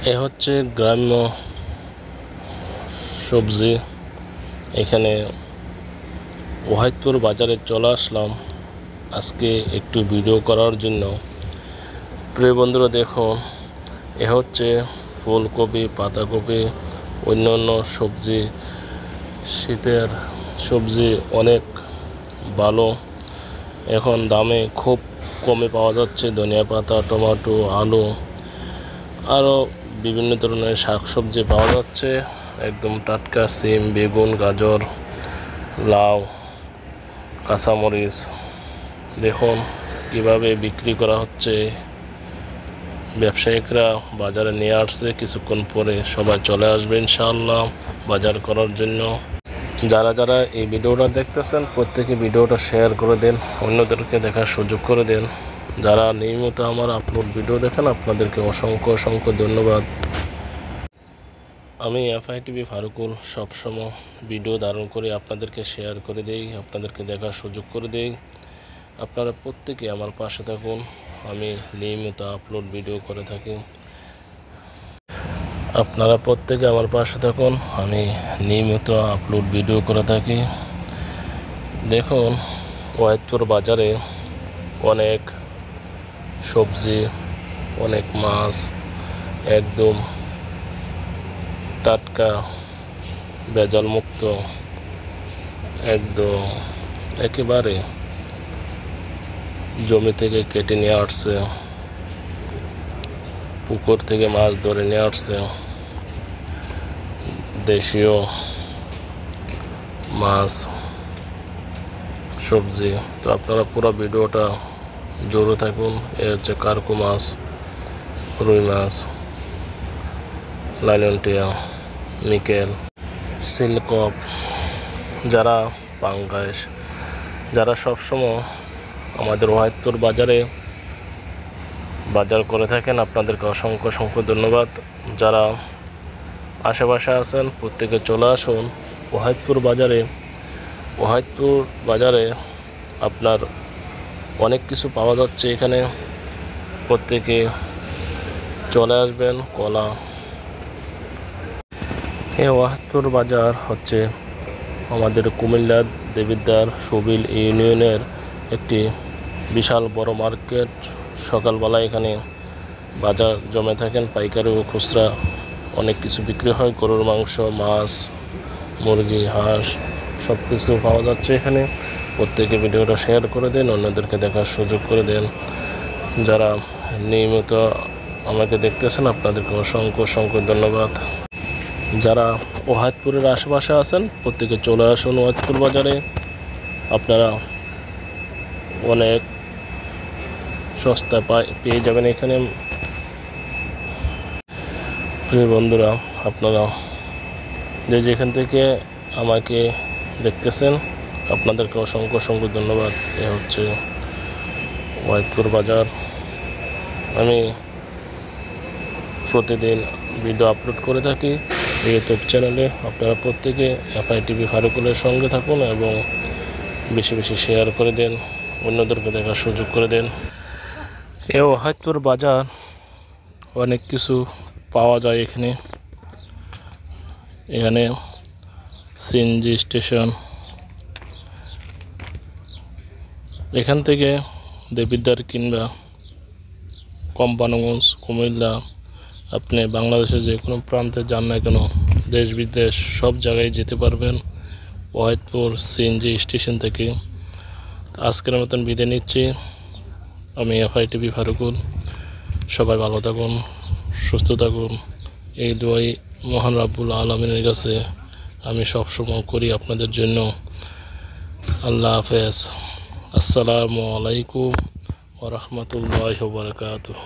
এ হচ্ছে গ্রাম্য সবজি। এখানে ওয়াহিদপুর বাজারে চলে আসলাম আজকে একটু ভিডিও করার জন্য। প্রিয় বন্ধুরা দেখুন, এ হচ্ছে ফুলকপি, পাতাকপি, অন্যান্য সবজি। শীতের সবজি অনেক ভালো, এখন দামে খুব কমে পাওয়া যাচ্ছে। ধনিয়া পাতা, টমেটো, আলু, আরও বিভিন্ন ধরনের শাকসবজি পাওয়া যাচ্ছে। একদম টাটকা সিম, বেগুন, গাজর, লাউ, কাঁচামরিচ দেখুন কিভাবে বিক্রি করা হচ্ছে। ব্যবসায়িকরা বাজারে নিয়ে আসছে, কিছুক্ষণ পরে সবাই চলে আসবে ইনশাআল্লাহ বাজার করার জন্য। যারা যারা এই ভিডিওটা দেখতেছেন প্রত্যেকে ভিডিওটা শেয়ার করে দেন, অন্যদেরকে দেখার সুযোগ করে দেন। যারা নিয়মিত আমার আপলোড ভিডিও দেখেন আপনাদেরকে অসংখ্য অসংখ্য ধন্যবাদ। আমি এফআইটিভি ফারুকুল সবসময় ভিডিও ধারণ করে আপনাদেরকে শেয়ার করে দেই, আপনাদেরকে দেখার সুযোগ করে দেই। আপনারা প্রত্যেকে আমার পাশে থাকুন, আমি নিয়মিত আপলোড ভিডিও করে থাকি। আপনারা প্রত্যেকে আমার পাশে থাকুন, আমি নিয়মিত আপলোড ভিডিও করে থাকি। দেখুন ওয়াহিদপুর বাজারে অনেক সবজি, অনেক মাছ, একদম টাটকা, ভেজাল মুক্ত, একদম একেবারে জমি থেকে কেটে নিয়ে আসছে, পুকুর থেকে মাছ ধরে নিয়ে আসছে, দেশীয় মাছ, সবজি। তো আপনারা পুরো ভিডিওটা জুড়ে থাকুন। এ হচ্ছে কার্কু মাছ, রুই মাছ, লাইলনটিয়া, নিকেল, সিলকপ, যারা পাঙ্গাস, যারা সবসময় আমাদের ওয়াহিদপুর বাজারে বাজার করে থাকেন আপনাদেরকে অসংখ্য অসংখ্য ধন্যবাদ। যারা আশেপাশে আছেন প্রত্যেকে চলে আসুন ওয়াহিদপুর বাজারে। ওয়াহিদপুর বাজারে আপনার অনেক কিছু পাওয়া যাচ্ছে এখানে, প্রত্যেকে চলে আসবেন। কলা, এই ওয়াহিদপুর বাজার হচ্ছে আমাদের কুমিল্লার দেবিদ্বার সবিল ইউনিয়নের একটি বিশাল বড় মার্কেট। সকালবেলা এখানে বাজার জমে থাকেন, পাইকারি ও খুচরা অনেক কিছু বিক্রি হয়। গরুর মাংস, মাছ, মুরগি, হাঁস সব কিছু পাওয়া যাচ্ছে এখানে। প্রত্যেকে ভিডিওটা শেয়ার করে দেন, অন্যদেরকে দেখার সুযোগ করে দেন। যারা নিয়মিত আমাকে দেখতেছেন আপনাদেরকে অসংখ্য অসংখ্য ধন্যবাদ। যারা ওয়াহিদপুরের আশেপাশে আছেন প্রত্যেকে চলে আসুন ওয়াহিদপুর বাজারে। আপনারা অনেক সস্তা পেয়ে যাবেন এখানে। প্রিয় বন্ধুরা, আপনারা যে যেখান থেকে আমাকে দেখতেছেন আপনাদেরকে অসংখ্য অসংখ্য ধন্যবাদ। এ হচ্ছে ওয়াহিদপুর বাজার। আমি প্রতিদিন ভিডিও আপলোড করে থাকি ইউটিউব চ্যানেলে। আপনারা প্রত্যেকে এফআইটিভি ফারুকুলের সঙ্গে থাকুন এবং বেশি বেশি শেয়ার করে দেন, অন্যদেরকে দেখার সুযোগ করে দেন। এ ওয়াহিদপুর বাজার অনেক কিছু পাওয়া যায় এখানে। এখানে সিএনজি স্টেশন, এখান থেকে দেবিদ্বার কিংবা কোম্পানিগঞ্জ, কুমিল্লা, আপনি বাংলাদেশের যে কোনো প্রান্তে যান না কেন, দেশ বিদেশ সব জায়গায় যেতে পারবেন ওয়াহিদপুর সিএনজি স্টেশন থেকে। আজকের মতন বিদায় নিচ্ছি, আমি এফআইটিভি ফারুকুল। সবাই ভালো থাকুন, সুস্থ থাকুন, এই দোয়াই মহান রাব্বুল আলামিনের কাছে আমি সবসময় করি আপনাদের জন্য। আল্লাহ হাফেজ। আসসালামু আলাইকুম ওয়া রাহমাতুল্লাহি ওয়া বারাকাতুহু।